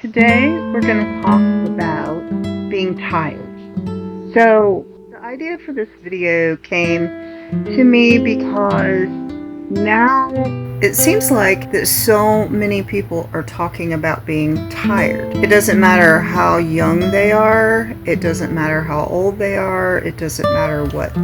Today we're going to talk about being tired. So, the idea for this video came to me because now it seems like that so many people are talking about being tired. It doesn't matter how young they are, it doesn't matter how old they are, it doesn't matter what,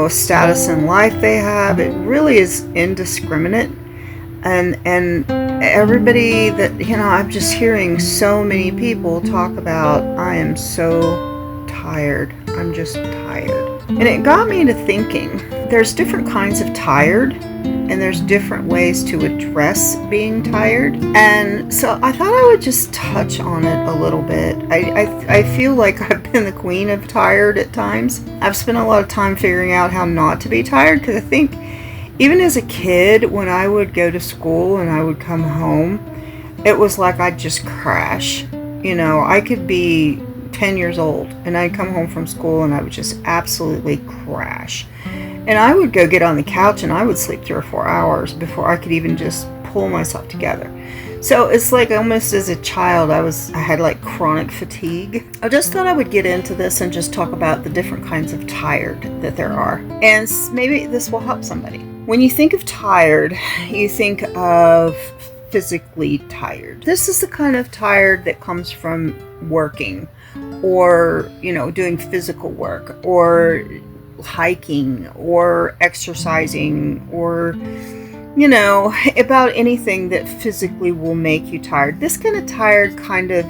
status in life they have. It really is indiscriminate. And everybody that I'm just hearing so many people talk about, I am so tired, I'm just tired. And it got me to thinking, there's different kinds of tired, and there's different ways to address being tired. And so I thought I would just touch on it a little bit. I feel like I've been the queen of tired at times. I've spent a lot of time figuring out how not to be tired, because I think even as a kid, when I would go to school and I would come home, it was like I'd just crash. I could be 10 years old and I'd come home from school and I would just absolutely crash. And I would go get on the couch and I would sleep 3 or 4 hours before I could even just pull myself together. So it's like almost as a child, I had like chronic fatigue. I just thought I would get into this and just talk about the different kinds of tired that there are. And maybe this will help somebody. When you think of tired, you think of physically tired. This is the kind of tired that comes from working or, doing physical work or hiking or exercising or about anything that physically will make you tired. This kind of tired kind of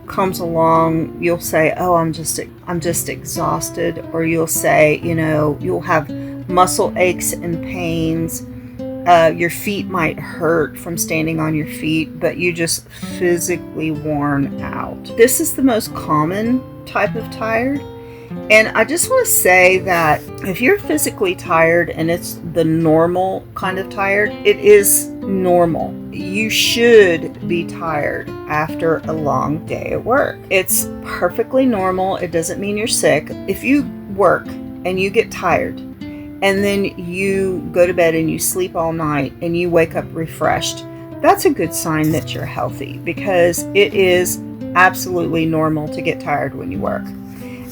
comes along. You'll say, oh, I'm just exhausted. Or you'll say, you'll have muscle aches and pains. Your feet might hurt from standing on your feet, but you just physically worn out. This is the most common type of tired. And I just want to say that if you're physically tired and it's the normal kind of tired, it is normal. You should be tired after a long day at work. It's perfectly normal. It doesn't mean you're sick. If you work and you get tired and then you go to bed and you sleep all night and you wake up refreshed, that's a good sign that you're healthy, because it is absolutely normal to get tired when you work.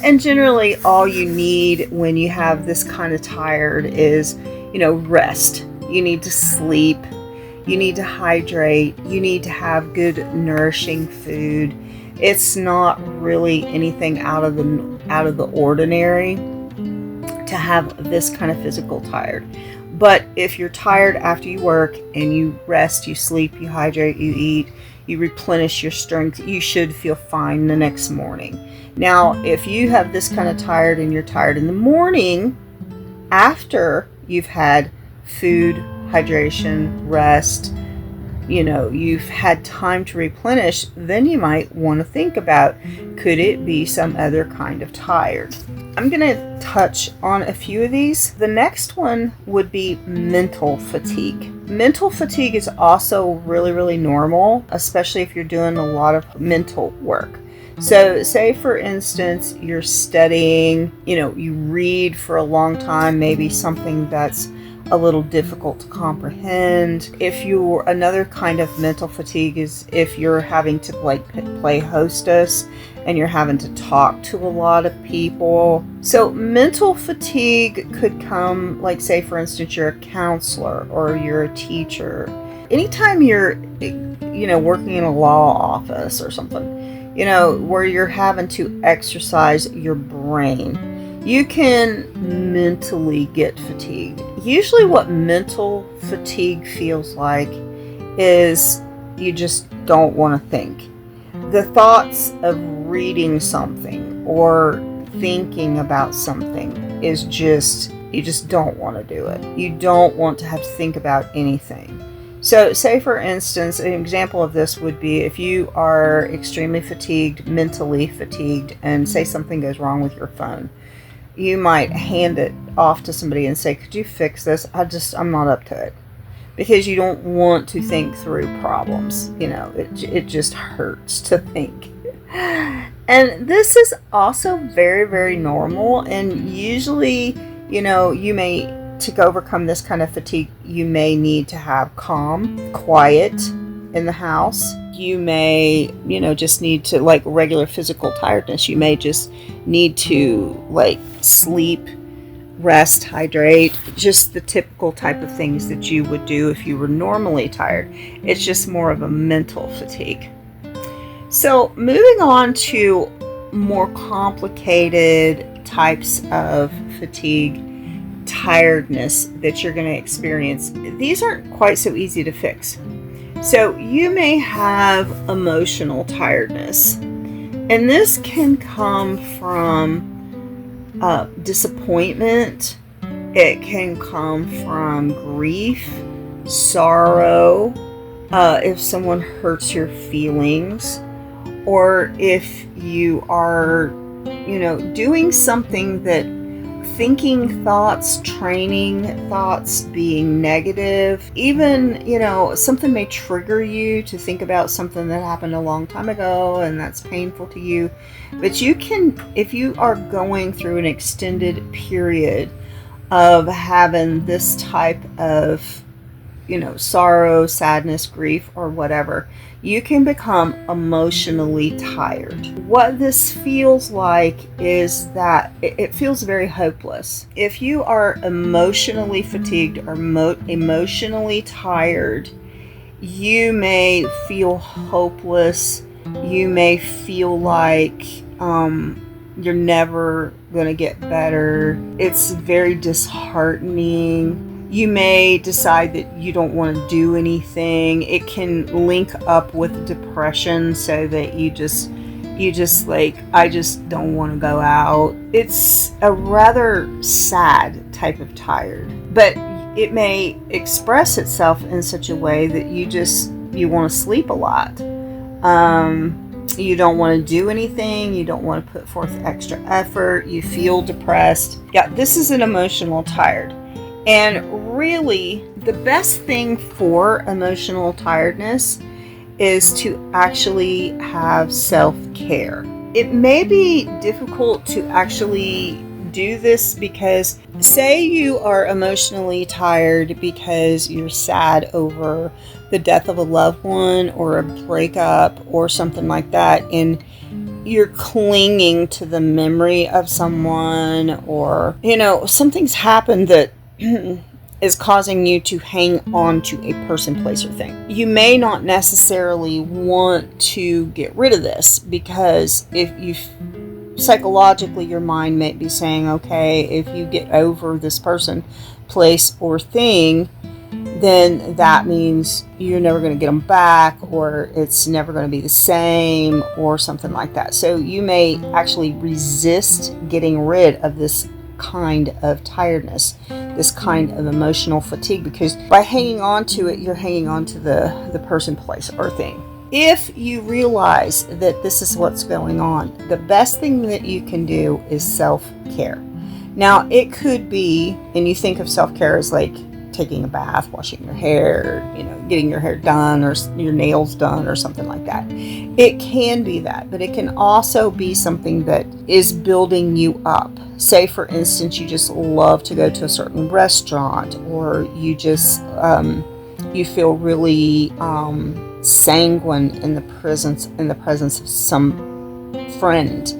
And generally, all you need when you have this kind of tired is, rest. You need to sleep. You need to hydrate. You need to have good, nourishing food. It's not really anything out of the ordinary to have this kind of physical tired. But if you're tired after you work and you rest, you sleep, you hydrate, you eat, you replenish your strength, you should feel fine the next morning. Now, if you have this kind of tired and you're tired in the morning after you've had food, hydration, rest, you've had time to replenish, then you might want to think about, could it be some other kind of tired? I'm going to touch on a few of these. The next one would be mental fatigue. Mental fatigue is also really, really normal, especially if you're doing a lot of mental work. So say, for instance, you're studying, you read for a long time, maybe something that's a little difficult to comprehend. Another kind of mental fatigue is if you're having to play hostess and you're having to talk to a lot of people. So mental fatigue could come, like, say, for instance, you're a counselor or you're a teacher. Anytime you're, working in a law office or something, where you're having to exercise your brain, you can mentally get fatigued. Usually what mental fatigue feels like is you just don't want to think. The thoughts of reading something or thinking about something is just, you just don't want to do it. You don't want to have to think about anything. So say, for instance, an example of this would be if you are extremely fatigued, mentally fatigued, and say something goes wrong with your phone. You might hand it off to somebody and say, could you fix this? I'm not up to it. Because you don't want to think through problems. It just hurts to think. And this is also very, very normal. And usually, to overcome this kind of fatigue, you may need to have calm, quiet, in the house. You may, just need to, like regular physical tiredness, you may just need to like sleep, rest, hydrate, just the typical type of things that you would do if you were normally tired. It's just more of a mental fatigue. So moving on to more complicated types of fatigue, tiredness that you're going to experience. These aren't quite so easy to fix. So you may have emotional tiredness, and this can come from disappointment. It can come from grief, sorrow, if someone hurts your feelings, or if you are, doing something that thinking thoughts, training thoughts, being negative, even, something may trigger you to think about something that happened a long time ago and that's painful to you. But you can, if you are going through an extended period of having this type of, sorrow, sadness, grief, or whatever, you can become emotionally tired. What this feels like is that it feels very hopeless. If you are emotionally fatigued or emotionally tired, you may feel hopeless. You may feel like you're never going to get better. It's very disheartening. You may decide that you don't want to do anything. It can link up with depression, so that you just like, I just don't want to go out. It's a rather sad type of tired, but it may express itself in such a way that you want to sleep a lot. You don't want to do anything. You don't want to put forth extra effort. You feel depressed. Yeah, this is an emotional tired. And really, the best thing for emotional tiredness is to actually have self-care. It may be difficult to actually do this because, say you are emotionally tired because you're sad over the death of a loved one or a breakup or something like that, and you're clinging to the memory of someone, or, something's happened that is causing you to hang on to a person, place, or thing. You may not necessarily want to get rid of this, because if you psychologically, your mind may be saying, okay, if you get over this person, place, or thing, then that means you're never going to get them back, or it's never going to be the same, or something like that. So you may actually resist getting rid of this kind of tiredness, this kind of emotional fatigue, because by hanging on to it, you're hanging on to the person, place, or thing. If you realize that this is what's going on, the best thing that you can do is self-care. Now, it could be, and you think of self-care as like taking a bath, washing your hair, getting your hair done, or your nails done, or something like that. It can be that, but it can also be something that is building you up. Say, for instance, you just love to go to a certain restaurant, or you just you feel really sanguine in the presence of some friend.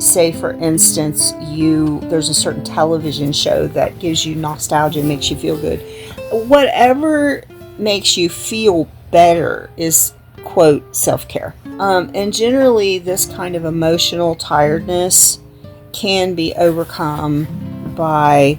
Say, for instance, there's a certain television show that gives you nostalgia, makes you feel good. Whatever makes you feel better is, quote, self-care. And generally, this kind of emotional tiredness can be overcome by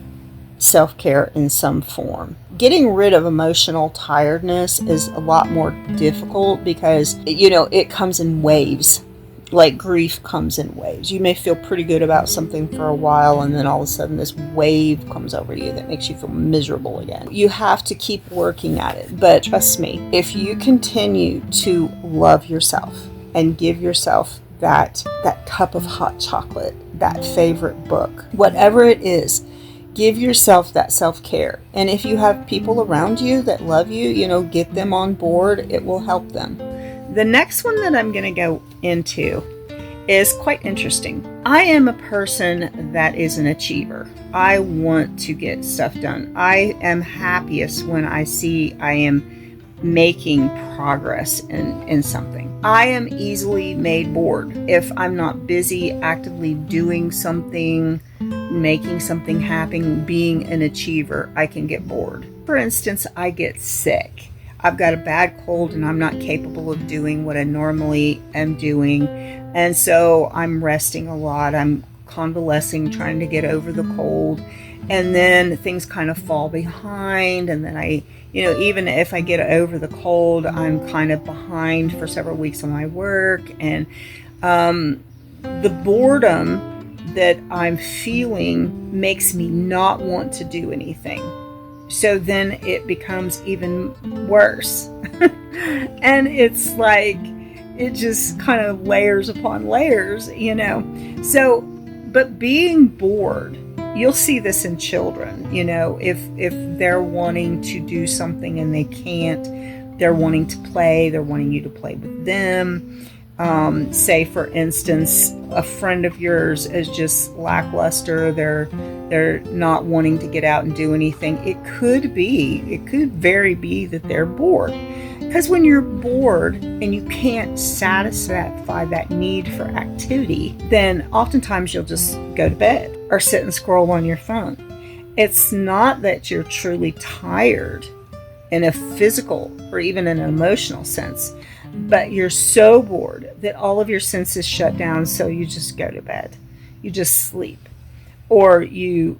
self-care in some form. Getting rid of emotional tiredness is a lot more difficult because, it comes in waves. Like grief comes in waves. You may feel pretty good about something for a while, and then all of a sudden this wave comes over you that makes you feel miserable again. You have to keep working at it. But trust me, if you continue to love yourself and give yourself that cup of hot chocolate, that favorite book, whatever it is, give yourself that self-care. And if you have people around you that love you, get them on board. It will help them. The next one that I'm going to go into is quite interesting. I am a person that is an achiever. I want to get stuff done. I am happiest when I see I am making progress in something. I am easily made bored. If I'm not busy actively doing something, making something happen, being an achiever, I can get bored. For instance, I get sick. I've got a bad cold and I'm not capable of doing what I normally am doing. And so I'm resting a lot. I'm convalescing, trying to get over the cold. And then things kind of fall behind. And then even if I get over the cold, I'm kind of behind for several weeks on my work. And the boredom that I'm feeling makes me not want to do anything. So then it becomes even worse. And it's like, it just kind of layers upon layers, So, but being bored, you'll see this in children, if they're wanting to do something and they can't, they're wanting to play, they're wanting you to play with them. Say, for instance, a friend of yours is just lackluster. They're not wanting to get out and do anything. It could very be that they're bored. Because when you're bored and you can't satisfy that need for activity, then oftentimes you'll just go to bed or sit and scroll on your phone. It's not that you're truly tired in a physical or even an emotional sense, but you're so bored that all of your senses shut down, so you just go to bed. You just sleep. Or you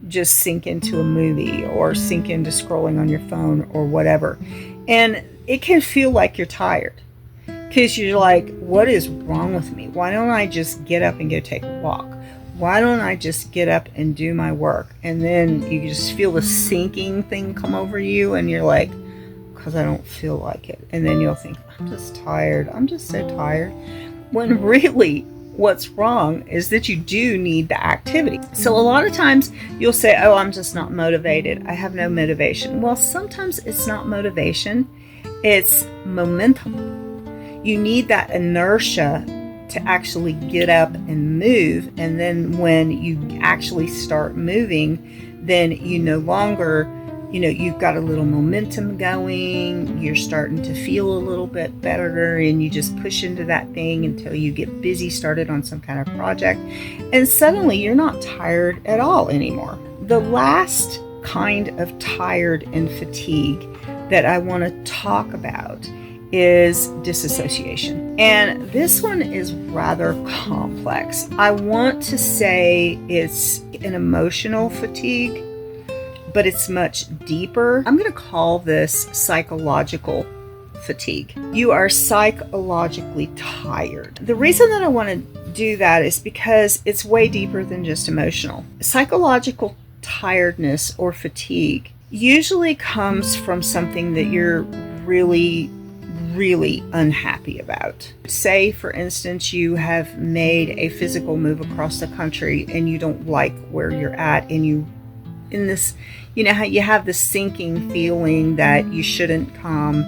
just sink into a movie or sink into scrolling on your phone or whatever. And it can feel like you're tired because you're like, what is wrong with me? Why don't I just get up and go take a walk? Why don't I just get up and do my work? And then you just feel the sinking thing come over you and you're like, because I don't feel like it. And then you'll think, I'm just tired. I'm just so tired. When really what's wrong is that you do need the activity. So a lot of times you'll say, oh, I'm just not motivated. I have no motivation. Well, sometimes it's not motivation. It's momentum. You need that inertia to actually get up and move. And then when you actually start moving, then you no longer, you've got a little momentum going, you're starting to feel a little bit better, and you just push into that thing until you get busy, started on some kind of project. And suddenly you're not tired at all anymore. The last kind of tired and fatigue that I want to talk about is disassociation. And this one is rather complex. I want to say it's an emotional fatigue, but it's much deeper. I'm going to call this psychological fatigue. You are psychologically tired. The reason that I want to do that is because it's way deeper than just emotional. Psychological tiredness or fatigue usually comes from something that you're really unhappy about. Say, for instance, you have made a physical move across the country and you don't like where you're at, and you how you have this sinking feeling that you shouldn't come,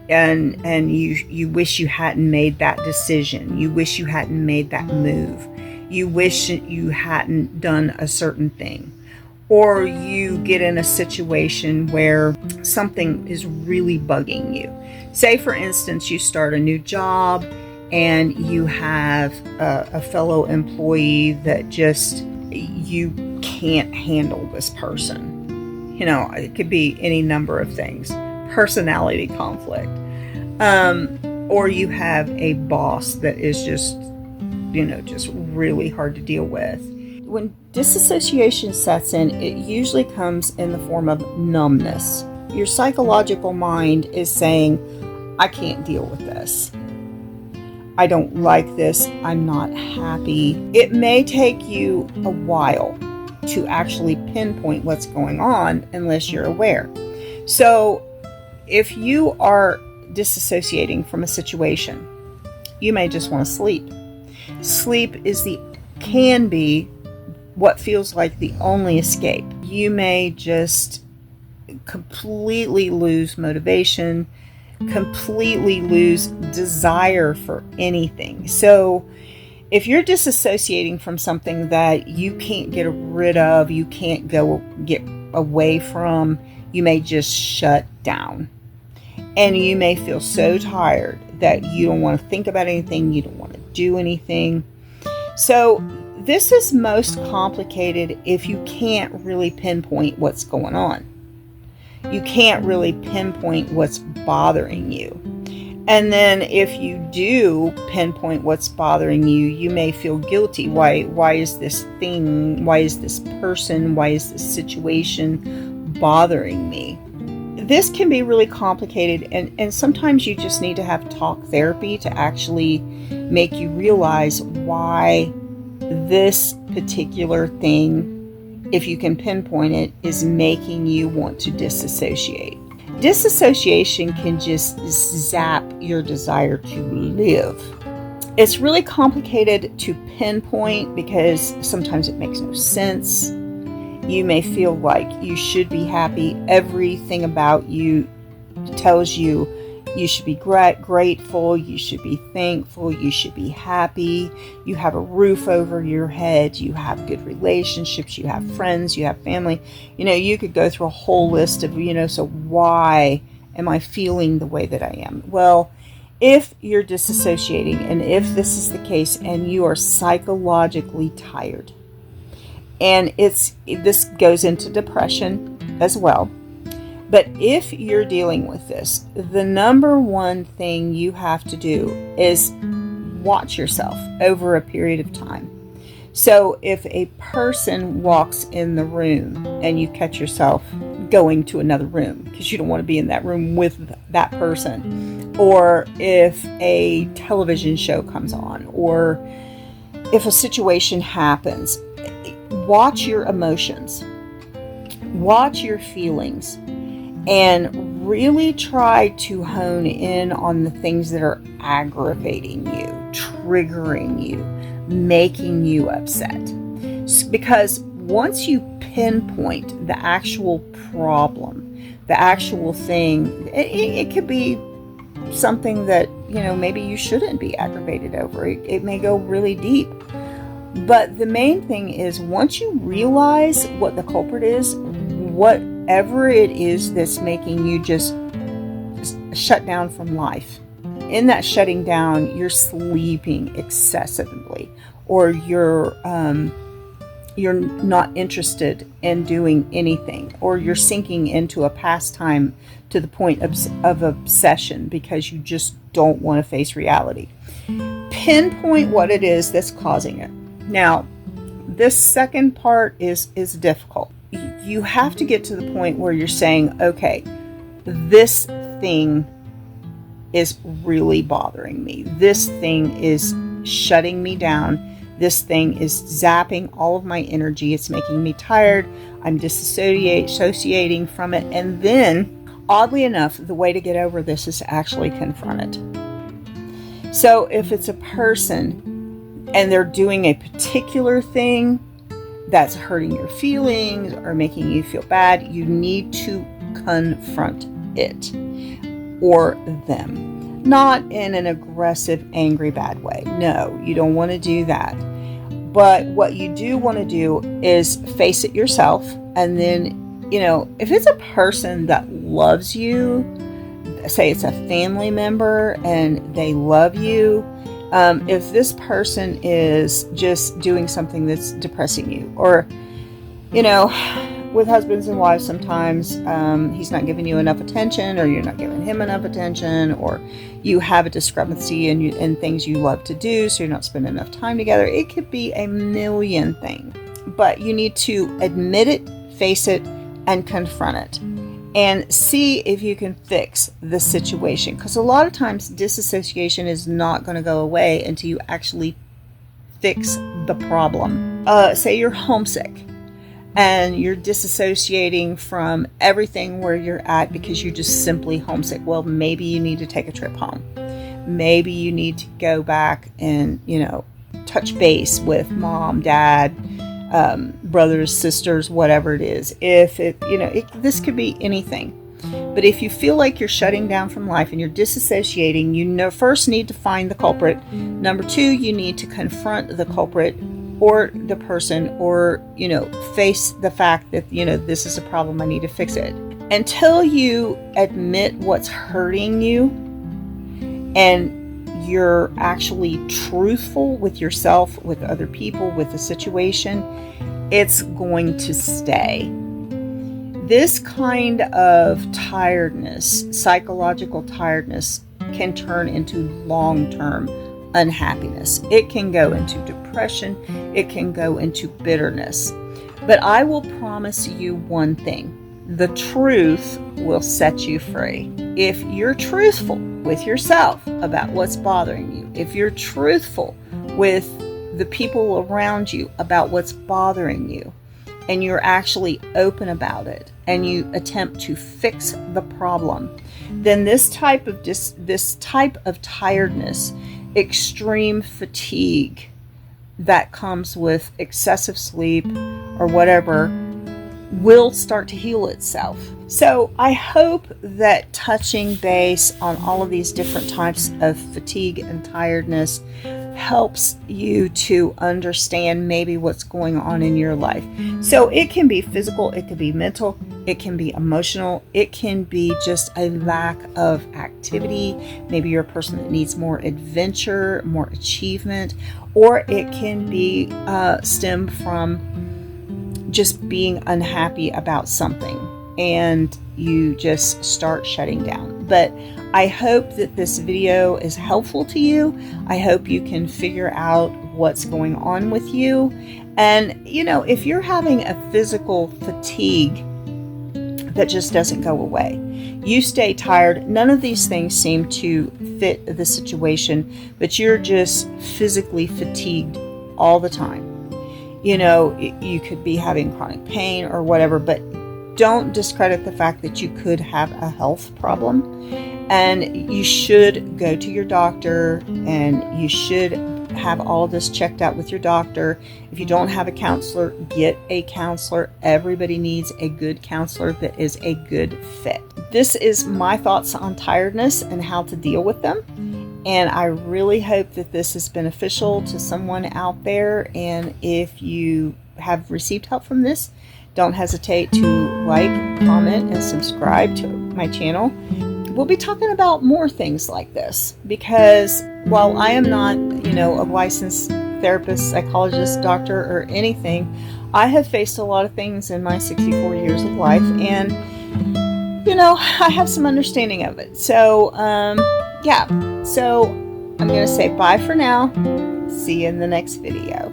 and you wish you hadn't made that decision. You wish you hadn't made that move. You wish you hadn't done a certain thing. Or you get in a situation where something is really bugging you. Say, for instance, you start a new job and you have a fellow employee that just, you can't handle this person. It could be any number of things. Personality conflict. Or you have a boss that is just really hard to deal with. When disassociation sets in, it usually comes in the form of numbness. Your psychological mind is saying, I can't deal with this. I don't like this. I'm not happy. It may take you a while to actually pinpoint what's going on unless you're aware. So if you are disassociating from a situation, you may just want to sleep. Sleep can be what feels like the only escape. You may just completely lose motivation, completely lose desire for anything. So if you're disassociating from something that you can't get rid of, you can't get away from, you may just shut down. And you may feel so tired that you don't want to think about anything, you don't want to do anything. So this is most complicated if you can't really pinpoint what's going on. You can't really pinpoint what's bothering you. And then if you do pinpoint what's bothering you, you may feel guilty. Why is this thing, why is this person, why is this situation bothering me? This can be really complicated, and sometimes you just need to have talk therapy to actually make you realize why this particular thing, if you can pinpoint it, is making you want to disassociate. Disassociation can just zap your desire to live. It's really complicated to pinpoint because sometimes it makes no sense. You may feel like you should be happy. Everything about you tells you you should be grateful, you should be thankful, you should be happy. You have a roof over your head, you have good relationships, you have friends, you have family. You could go through a whole list of, so why am I feeling the way that I am? Well, if you're disassociating, and if this is the case, and you are psychologically tired, and this goes into depression as well. But if you're dealing with this, the number one thing you have to do is watch yourself over a period of time. So if a person walks in the room and you catch yourself going to another room because you don't want to be in that room with that person, or if a television show comes on, or if a situation happens, watch your emotions, watch your feelings, and really try to hone in on the things that are aggravating you, triggering you, making you upset. Because once you pinpoint the actual problem, the actual thing, it could be something that, maybe you shouldn't be aggravated over. It may go really deep. But the main thing is, once you realize what the culprit is, whatever it is that's making you just shut down from life, in that shutting down, you're sleeping excessively, or you're not interested in doing anything, or you're sinking into a pastime to the point of obsession because you just don't want to face reality. Pinpoint what it is that's causing it. Now, this second part is difficult. You have to get to the point where you're saying, okay, this thing is really bothering me. This thing is shutting me down. This thing is zapping all of my energy. It's making me tired. I'm dissociating from it. And then, oddly enough, the way to get over this is to actually confront it. So if it's a person and they're doing a particular thing that's hurting your feelings or making you feel bad, you need to confront it or them. Not in an aggressive, angry, bad way. No, you don't want to do that. But what you do want to do is face it yourself. And then, if it's a person that loves you, say it's a family member and they love you, if this person is just doing something that's depressing you, or, with husbands and wives, sometimes he's not giving you enough attention, or you're not giving him enough attention, or you have a discrepancy in things you love to do, so you're not spending enough time together. It could be a million things, but you need to admit it, face it, and confront it. And see if you can fix the situation. Because a lot of times disassociation is not going to go away until you actually fix the problem. Say you're homesick and you're disassociating from everything where you're at because you're just simply homesick. Well, maybe you need to take a trip home. Maybe you need to go back and, touch base with mom, dad, brothers, sisters, whatever it is. This could be anything. But if you feel like you're shutting down from life and you're disassociating, you first need to find the culprit. Number two, you need to confront the culprit or the person, or, face the fact that, this is a problem, I need to fix it. until you admit what's hurting you and you're actually truthful with yourself, with other people, with the situation, it's going to stay. This kind of tiredness, psychological tiredness, can turn into long-term unhappiness. It can go into depression. It can go into bitterness. But I will promise you one thing. The truth will set you free. If you're truthful with yourself about what's bothering you, if you're truthful with the people around you about what's bothering you, and you're actually open about it, and you attempt to fix the problem, then this type of tiredness, extreme fatigue that comes with excessive sleep or whatever, will start to heal itself. So I hope that touching base on all of these different types of fatigue and tiredness helps you to understand maybe what's going on in your life. So it can be physical, it can be mental, it can be emotional, it can be just a lack of activity. Maybe you're a person that needs more adventure, more achievement, or it can be stem from just being unhappy about something and you just start shutting down. But I hope that this video is helpful to you. I hope you can figure out what's going on with you. And, if you're having a physical fatigue that just doesn't go away, you stay tired, none of these things seem to fit the situation, but you're just physically fatigued all the time. You could be having chronic pain or whatever, but don't discredit the fact that you could have a health problem. And you should go to your doctor, and you should have all of this checked out with your doctor. If you don't have a counselor, get a counselor. Everybody needs a good counselor that is a good fit. This is my thoughts on tiredness and how to deal with them. And I really hope that this is beneficial to someone out there. And if you have received help from this, don't hesitate to like, comment, and subscribe to my channel. We'll be talking about more things like this, because while I am not, a licensed therapist, psychologist, doctor, or anything, I have faced a lot of things in my 64 years of life, and I have some understanding of it. So, so I'm going to say bye for now. See you in the next video.